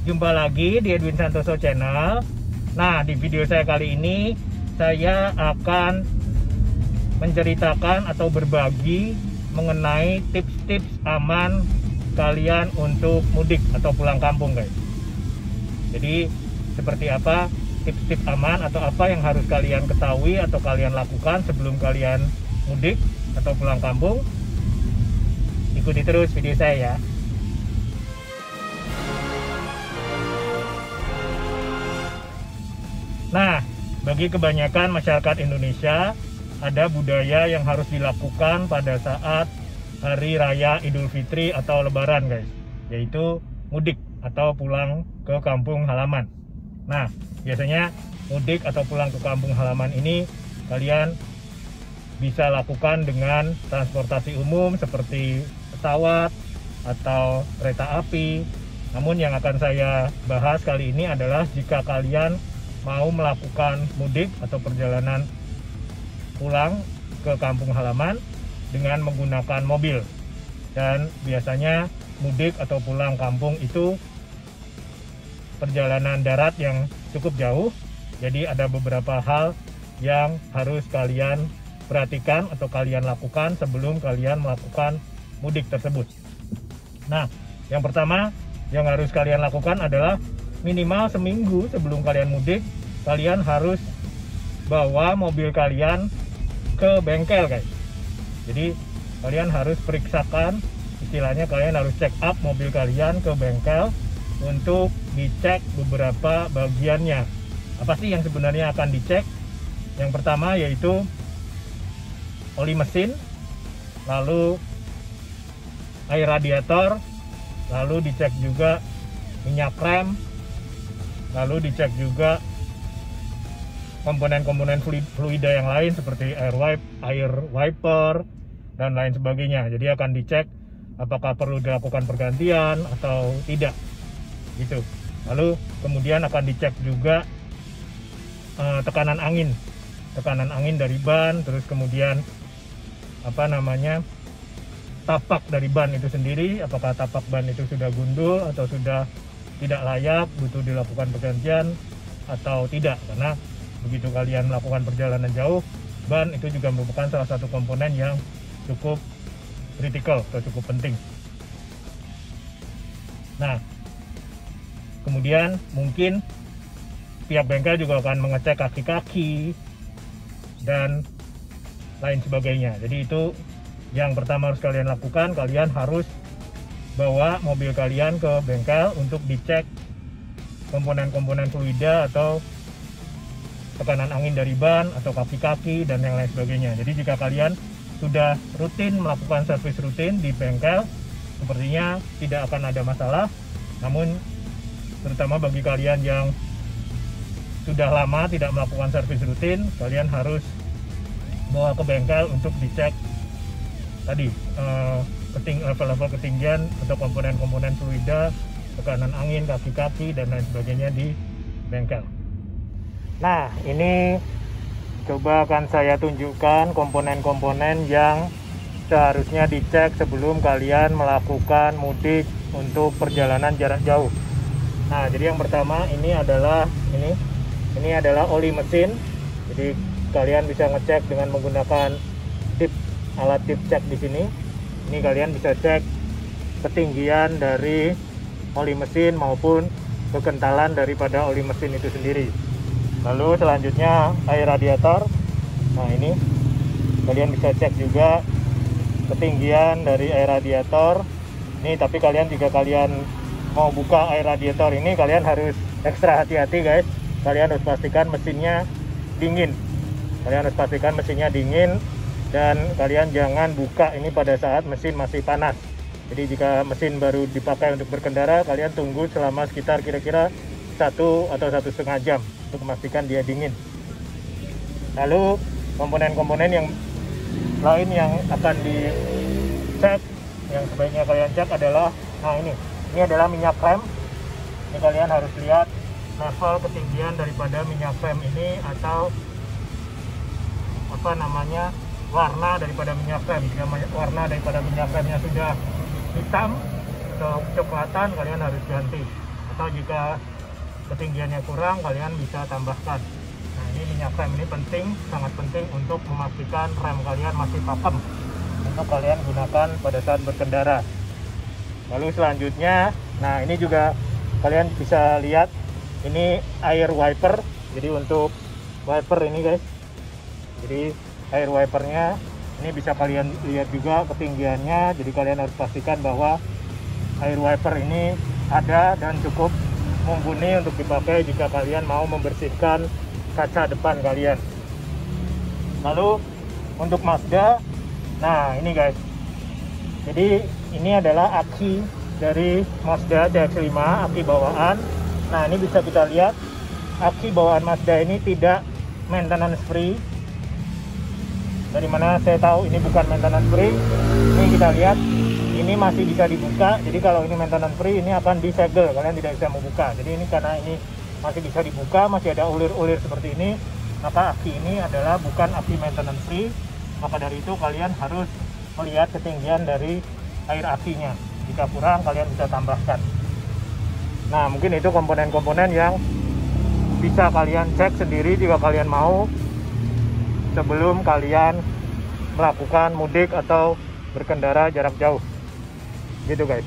Jumpa lagi di Edwin Santoso Channel. Nah, di video saya kali ini saya akan menceritakan atau berbagi mengenai tips-tips aman kalian untuk mudik atau pulang kampung, guys. Jadi seperti apa tips-tips aman atau apa yang harus kalian ketahui atau kalian lakukan sebelum kalian mudik atau pulang kampung? Ikuti terus video saya ya. Nah, bagi kebanyakan masyarakat Indonesia ada budaya yang harus dilakukan pada saat Hari Raya Idul Fitri atau Lebaran, guys, yaitu mudik atau pulang ke kampung halaman. Nah, biasanya mudik atau pulang ke kampung halaman ini kalian bisa lakukan dengan transportasi umum seperti pesawat atau kereta api. Namun yang akan saya bahas kali ini adalah jika kalian mau melakukan mudik atau perjalanan pulang ke kampung halaman dengan menggunakan mobil. Dan biasanya mudik atau pulang kampung itu perjalanan darat yang cukup jauh. Jadi ada beberapa hal yang harus kalian perhatikan atau kalian lakukan sebelum kalian melakukan mudik tersebut. Nah, yang pertama yang harus kalian lakukan adalah minimal seminggu sebelum kalian mudik, kalian harus bawa mobil kalian ke bengkel, guys. Jadi kalian harus periksakan, istilahnya kalian harus check up mobil kalian ke bengkel untuk dicek beberapa bagiannya. Apa sih yang sebenarnya akan dicek? Yang pertama yaitu oli mesin, lalu air radiator, lalu dicek juga minyak rem, lalu dicek juga komponen-komponen fluida yang lain seperti air wiper dan lain sebagainya. Jadi akan dicek apakah perlu dilakukan pergantian atau tidak, gitu. Lalu kemudian akan dicek juga tekanan angin dari ban, terus kemudian tapak dari ban itu sendiri, apakah tapak ban itu sudah gundul atau sudah tidak layak, butuh dilakukan pergantian atau tidak. Karena begitu kalian melakukan perjalanan jauh, ban itu juga merupakan salah satu komponen yang cukup kritikal atau cukup penting. Nah, kemudian mungkin pihak bengkel juga akan mengecek kaki-kaki dan lain sebagainya. Jadi itu yang pertama harus kalian lakukan. Kalian harus bawa mobil kalian ke bengkel untuk dicek komponen-komponen fluida atau tekanan angin dari ban atau kaki-kaki dan yang lain sebagainya. Jadi jika kalian sudah rutin melakukan servis rutin di bengkel, sepertinya tidak akan ada masalah. Namun terutama bagi kalian yang sudah lama tidak melakukan servis rutin, kalian harus bawa ke bengkel untuk dicek tadi level-level ketinggian atau komponen-komponen fluida, tekanan angin, kaki-kaki dan lain sebagainya di bengkel. Nah, ini coba akan saya tunjukkan komponen-komponen yang seharusnya dicek sebelum kalian melakukan mudik untuk perjalanan jarak jauh. Nah, jadi yang pertama ini adalah oli mesin. Jadi kalian bisa ngecek dengan menggunakan alat tip cek di sini. Ini kalian bisa cek ketinggian dari oli mesin maupun kekentalan daripada oli mesin itu sendiri. Lalu selanjutnya air radiator. Nah, ini kalian bisa cek juga ketinggian dari air radiator. Ini tapi kalian jika kalian mau buka air radiator ini, kalian harus ekstra hati-hati, guys. Kalian harus pastikan mesinnya dingin. Dan kalian jangan buka ini pada saat mesin masih panas. Jadi jika mesin baru dipakai untuk berkendara, kalian tunggu selama sekitar kira-kira 1 atau 1,5 jam untuk memastikan dia dingin. Lalu komponen-komponen yang lain yang akan dicek, yang sebaiknya kalian cek adalah, nah ini adalah minyak rem. Ini kalian harus lihat level ketinggian daripada minyak rem ini atau warna daripada minyak rem. Jika warna daripada minyak remnya sudah hitam atau kecoklatan, kalian harus ganti atau jika ketinggiannya kurang kalian bisa tambahkan. Nah, ini minyak rem ini penting, sangat penting untuk memastikan rem kalian masih pakem untuk kalian gunakan pada saat berkendara. Lalu selanjutnya, nah ini juga kalian bisa lihat, ini air wiper. Jadi untuk wiper ini guys, jadi air wipernya ini bisa kalian lihat juga ketinggiannya. Jadi kalian harus pastikan bahwa air wiper ini ada dan cukup mumpuni untuk dipakai jika kalian mau membersihkan kaca depan kalian. Lalu untuk Mazda, nah ini guys, jadi ini adalah aki dari Mazda CX-5, aki bawaan. Nah ini bisa kita lihat aki bawaan Mazda ini tidak maintenance free. Dari mana saya tahu ini bukan maintenance free? Ini kita lihat, ini masih bisa dibuka. Jadi kalau ini maintenance free, ini akan disegel, kalian tidak bisa membuka. Jadi ini karena ini masih bisa dibuka, masih ada ulir-ulir seperti ini, maka aki ini adalah bukan aki maintenance free. Maka dari itu kalian harus melihat ketinggian dari air akinya. Jika kurang, kalian bisa tambahkan. Nah, mungkin itu komponen-komponen yang bisa kalian cek sendiri jika kalian mau sebelum kalian melakukan mudik atau berkendara jarak jauh. Gitu guys.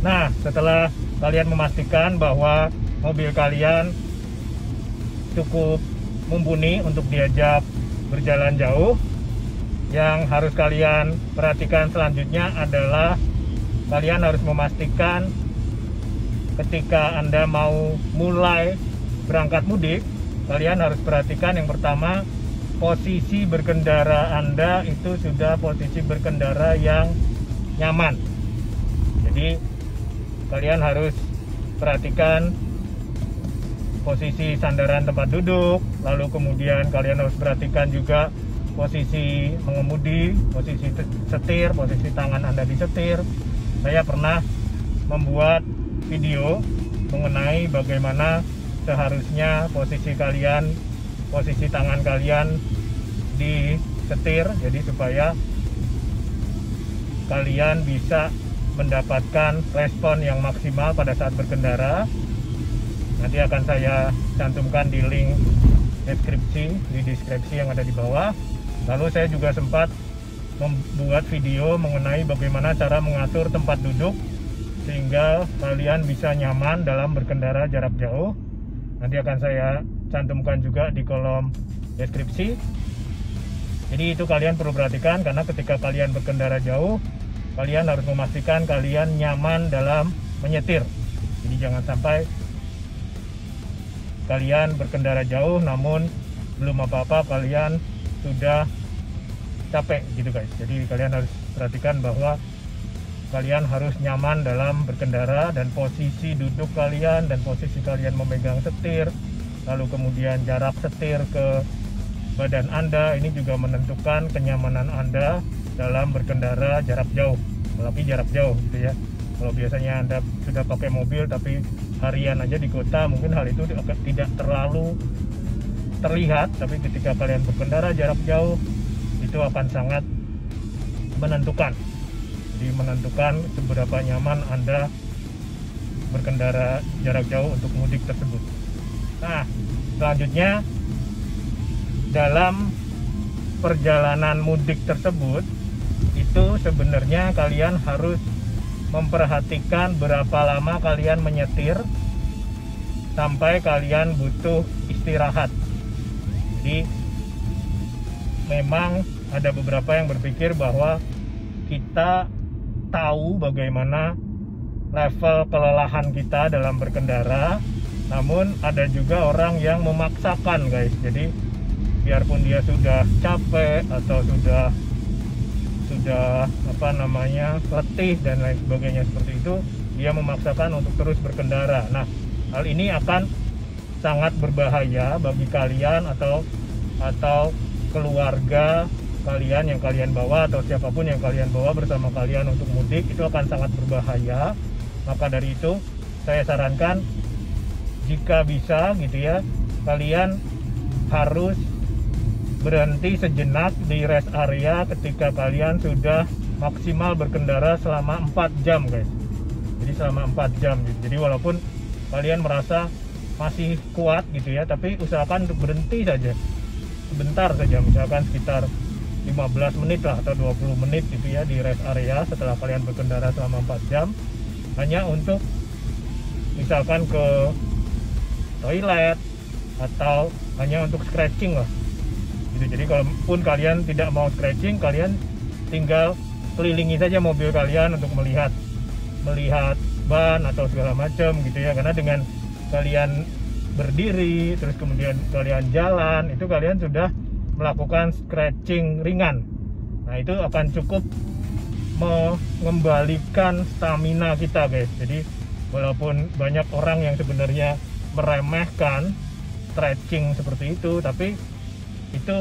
Nah, setelah kalian memastikan bahwa mobil kalian cukup mumpuni untuk diajak berjalan jauh, yang harus kalian perhatikan selanjutnya adalah kalian harus memastikan ketika Anda mau mulai berangkat mudik, kalian harus perhatikan yang pertama, posisi berkendara Anda itu sudah posisi berkendara yang nyaman. Jadi kalian harus perhatikan posisi sandaran tempat duduk, lalu kemudian kalian harus perhatikan juga posisi mengemudi, posisi setir, posisi tangan Anda di setir. Saya pernah membuat video mengenai bagaimana seharusnya posisi kalian, posisi tangan kalian di setir, jadi supaya kalian bisa mendapatkan respon yang maksimal pada saat berkendara. Nanti akan saya cantumkan di link di deskripsi yang ada di bawah. Lalu saya juga sempat membuat video mengenai bagaimana cara mengatur tempat duduk sehingga kalian bisa nyaman dalam berkendara jarak jauh. Nanti akan saya cantumkan juga di kolom deskripsi. Jadi itu kalian perlu perhatikan, karena ketika kalian berkendara jauh, kalian harus memastikan kalian nyaman dalam menyetir. Jadi jangan sampai kalian berkendara jauh namun belum apa-apa kalian sudah capek gitu guys. Jadi kalian harus perhatikan bahwa kalian harus nyaman dalam berkendara, dan posisi duduk kalian dan posisi kalian memegang setir, lalu kemudian jarak setir ke badan Anda, ini juga menentukan kenyamanan Anda dalam berkendara jarak jauh, apalagi jarak jauh gitu ya. Kalau biasanya Anda sudah pakai mobil tapi harian aja di kota, mungkin hal itu tidak terlalu terlihat, tapi ketika kalian berkendara jarak jauh itu akan sangat menentukan. Jadi menentukan seberapa nyaman Anda berkendara jarak jauh untuk mudik tersebut. Nah, selanjutnya dalam perjalanan mudik tersebut itu sebenarnya kalian harus memperhatikan berapa lama kalian menyetir sampai kalian butuh istirahat. Jadi memang ada beberapa yang berpikir bahwa kita tahu bagaimana level kelelahan kita dalam berkendara, namun ada juga orang yang memaksakan guys. Jadi biarpun dia sudah capek atau sudah letih dan lain sebagainya seperti itu, dia memaksakan untuk terus berkendara. Nah, hal ini akan sangat berbahaya bagi kalian atau keluarga kalian yang kalian bawa, atau siapapun yang kalian bawa bersama kalian untuk mudik, itu akan sangat berbahaya. Maka dari itu saya sarankan jika bisa gitu ya, kalian harus berhenti sejenak di rest area ketika kalian sudah maksimal berkendara selama 4 jam guys. Jadi selama 4 jam gitu. Jadi walaupun kalian merasa masih kuat gitu ya, tapi usahakan untuk berhenti saja sebentar saja, misalkan sekitar 15 menit lah atau 20 menit gitu ya di rest area setelah kalian berkendara selama 4 jam, hanya untuk misalkan ke toilet atau hanya untuk stretching lah gitu. Jadi kalaupun kalian tidak mau stretching, kalian tinggal kelilingi saja mobil kalian untuk melihat ban atau segala macam gitu ya. Karena dengan kalian berdiri terus kemudian kalian jalan, itu kalian sudah melakukan stretching ringan. Nah, itu akan cukup mengembalikan stamina kita, guys. Jadi walaupun banyak orang yang sebenarnya meremehkan stretching seperti itu, tapi itu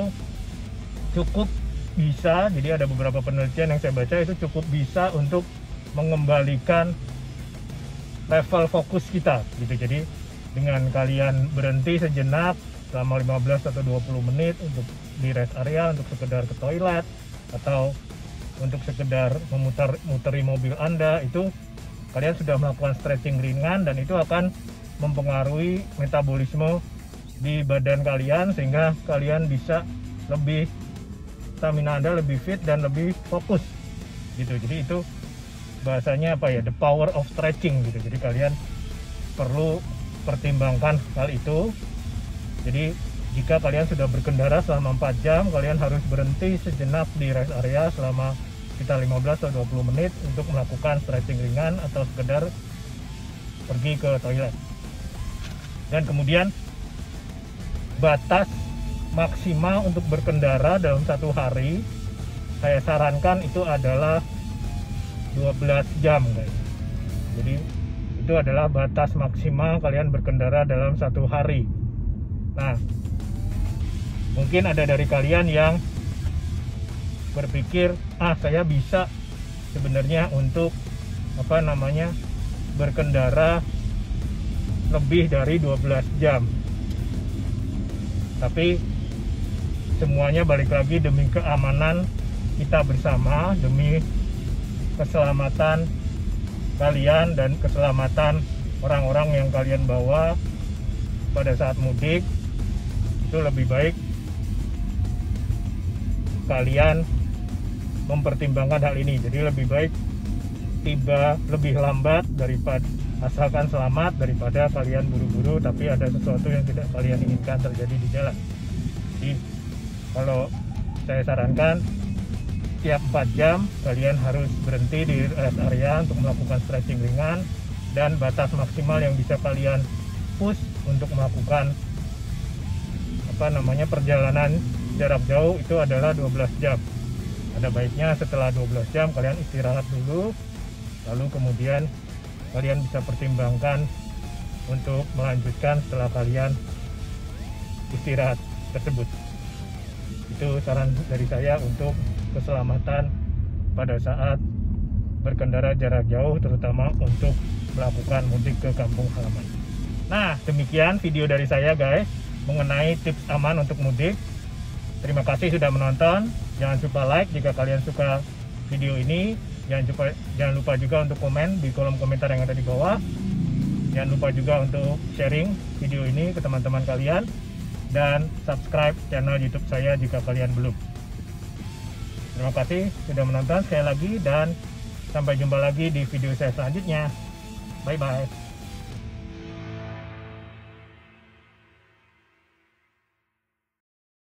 cukup bisa. Jadi ada beberapa penelitian yang saya baca, itu cukup bisa untuk mengembalikan level fokus kita gitu. Jadi dengan kalian berhenti sejenak selama 15 atau 20 menit untuk di rest area, untuk sekedar ke toilet atau untuk sekedar memutari mobil Anda, itu kalian sudah melakukan stretching ringan, dan itu akan mempengaruhi metabolisme di badan kalian sehingga kalian bisa lebih, stamina Anda lebih fit dan lebih fokus gitu. Jadi itu bahasanya apa ya, the power of stretching gitu. Jadi kalian perlu pertimbangkan hal itu. Jadi jika kalian sudah berkendara selama 4 jam, kalian harus berhenti sejenak di rest area selama sekitar 15 atau 20 menit untuk melakukan stretching ringan atau sekedar pergi ke toilet. Dan kemudian batas maksimal untuk berkendara dalam satu hari, saya sarankan itu adalah 12 jam, guys. Jadi itu adalah batas maksimal kalian berkendara dalam satu hari. Nah, mungkin ada dari kalian yang berpikir, saya bisa sebenarnya untuk berkendara lebih dari 12 jam. Tapi semuanya balik lagi demi keamanan kita bersama, demi keselamatan kalian dan keselamatan orang-orang yang kalian bawa pada saat mudik. Itu lebih baik kalian mempertimbangkan hal ini. Jadi lebih baik tiba lebih lambat daripada, asalkan selamat, daripada kalian buru-buru tapi ada sesuatu yang tidak kalian inginkan terjadi di jalan. Jadi kalau saya sarankan tiap 4 jam kalian harus berhenti di rest area untuk melakukan stretching ringan, dan batas maksimal yang bisa kalian push untuk melakukan perjalanan jarak jauh itu adalah 12 jam. Ada baiknya setelah 12 jam kalian istirahat dulu, lalu kemudian kalian bisa pertimbangkan untuk melanjutkan setelah kalian istirahat tersebut. Itu saran dari saya untuk keselamatan pada saat berkendara jarak jauh, terutama untuk melakukan mudik ke kampung halaman. Nah, demikian video dari saya, guys, mengenai tips aman untuk mudik. Terima kasih sudah menonton. Jangan lupa like jika kalian suka video ini. Jangan lupa juga untuk komen di kolom komentar yang ada di bawah. Jangan lupa juga untuk sharing video ini ke teman-teman kalian, dan subscribe channel YouTube saya jika kalian belum. Terima kasih sudah menonton sekali lagi, dan sampai jumpa lagi di video saya selanjutnya. Bye bye.